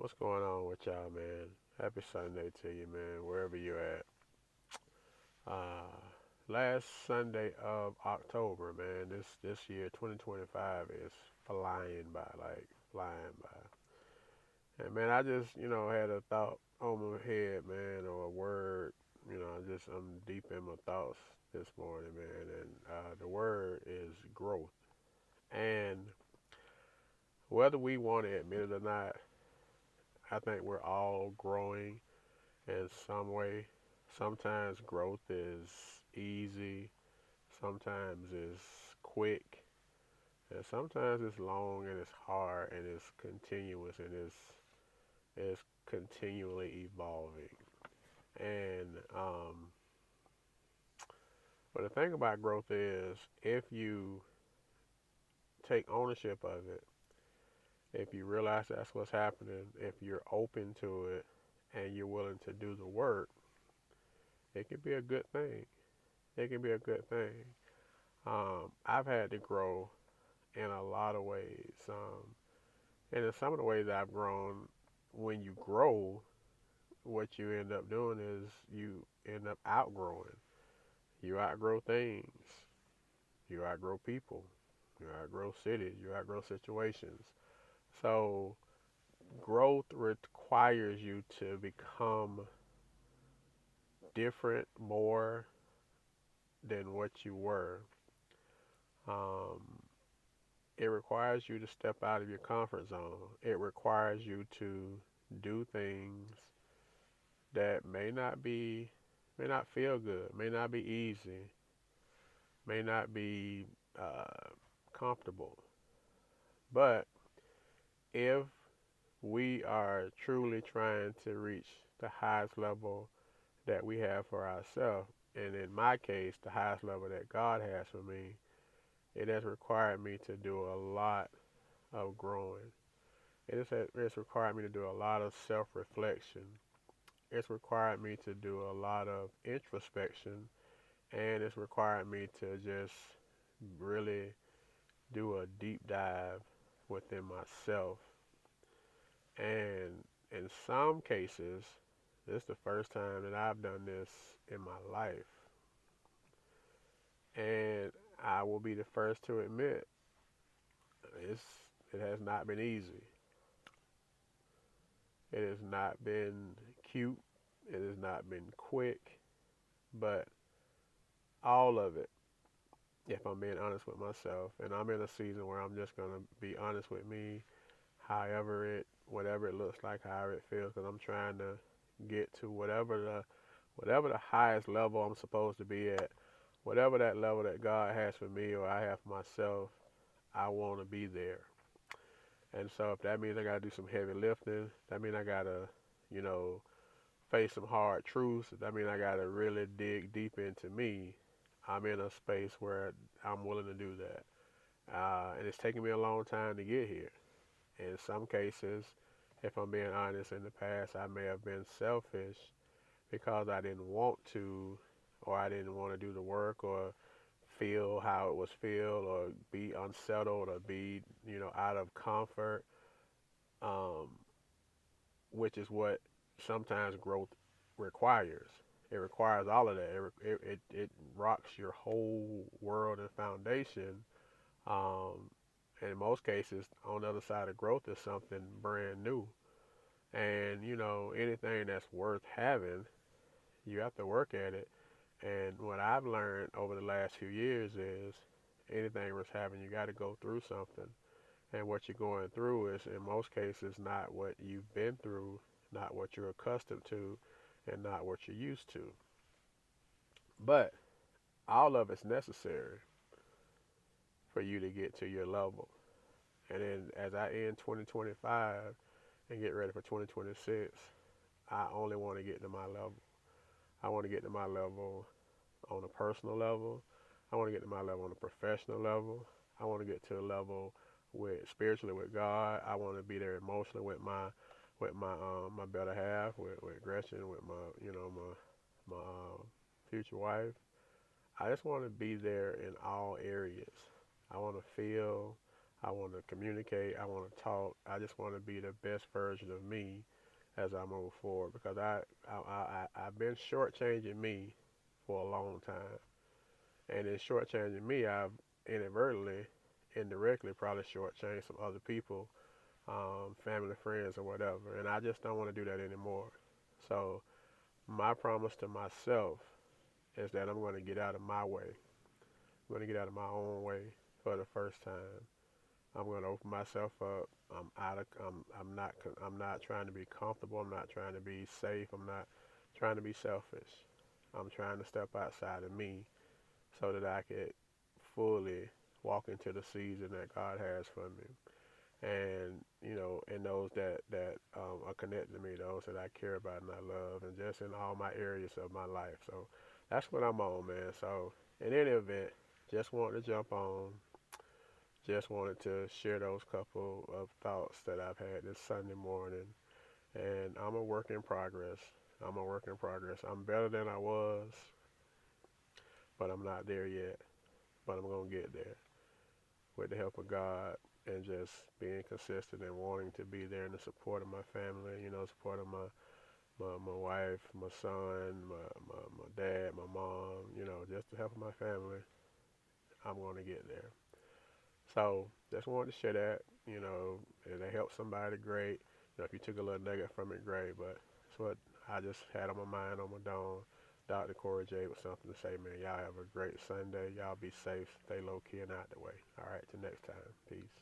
What's going on with y'all, man? Happy Sunday to you, man, wherever you're at. Uh, Last Sunday of October, man. This year, 2025, is flying by, like flying by. And man, I just had a thought on my head, man, or a word. I'm deep in my thoughts this morning, man, and the word is growth. And whether we want to admit it or not, I think we're all growing in some way. Sometimes growth is easy, sometimes it's quick, and sometimes it's long and it's hard and it's continuous and it's continually evolving. And but the thing about growth is if you take ownership of it, if you realize that's what's happening, if you're open to it and you're willing to do the work, it can be a good thing. It can be a good thing. I've had to grow in a lot of ways. And in some of the ways I've grown, when you grow, what you end up doing is you end up outgrowing. You outgrow things. You outgrow people. You outgrow cities. You outgrow situations. So growth requires you to become different more than what you were. Um, it requires you to step out of your comfort zone. It requires you to do things that may not feel good, may not be easy, may not be uh, comfortable. But if we are truly trying to reach the highest level that we have for ourselves, and in my case, the highest level that God has for me, it has required me to do a lot of growing. It's required me to do a lot of self reflection. It's required me to do a lot of introspection, and it's required me to just really do a deep dive within myself. And in some cases, this is the first time that I've done this in my life. And I will be the first to admit it's it has not been easy. It has not been cute. It has not been quick, but all of it, if I'm being honest with myself, and I'm in a season where I'm just gonna be honest with me, whatever it looks like, however it feels, because I'm trying to get to whatever the highest level I'm supposed to be at, whatever that level that God has for me or I have for myself, I want to be there. And so if that means I gotta do some heavy lifting, that means I gotta, you know, face some hard truths. That means I gotta really dig deep into me. I'm in a space where I'm willing to do that. And it's taken me a long time to get here. In some cases, if I'm being honest, in the past I may have been selfish because I didn't want to, or I didn't want to do the work, or feel how it was feel, or be unsettled, or be out of comfort, um, which is what sometimes growth requires. It requires all of that. It rocks your whole world and foundation. Um, and in most cases, on the other side of growth is something brand new. And anything that's worth having, you have to work at it. And what I've learned over the last few years is anything worth having, you got to go through something. And what you're going through is, in most cases, not what you've been through, not what you're accustomed to, and not what you're used to. But all of it's necessary for you to get to your level. And then as I end 2025 and get ready for 2026, I only want to get to my level. I want to get to my level on a personal level. I want to get to my level on a professional level. I want to get to a level with spiritually with God. I want to be there emotionally with my better half, with Gretchen, with my future wife. I just want to be there in all areas. I want to feel. I want to communicate. I want to talk. I just want to be the best version of me as I move forward because I've been shortchanging me for a long time, and in shortchanging me, I've inadvertently, indirectly, probably shortchanged some other people, family, friends, or whatever, and I just don't want to do that anymore. So my promise to myself is that I'm going to get out of my way. I'm going to get out of my own way for the first time. I'm going to open myself up. I'm not trying to be comfortable. I'm not trying to be safe. I'm not trying to be selfish. I'm trying to step outside of me so that I could fully walk into the season that God has for me. And and those that are connected to me, those that I care about and I love, and just in all my areas of my life. So that's what I'm on, man. So in any event, just wanted to jump on. Just wanted to share those couple of thoughts that I've had this Sunday morning. And I'm a work in progress. I'm a work in progress. I'm better than I was, but I'm not there yet. But I'm gonna get there with the help of God and just being consistent and wanting to be there in the support of my family, support of my wife, my son, my dad, my mom, just the help of my family. I'm going to get there. So just wanted to share that, and it helped somebody, great. If you took a little nugget from it, great. But it's what I just had on my mind, on my dome. Dr. Corey J with something to say, man. Y'all have a great Sunday. Y'all be safe, stay low key and out the way. All right, till next time. Peace.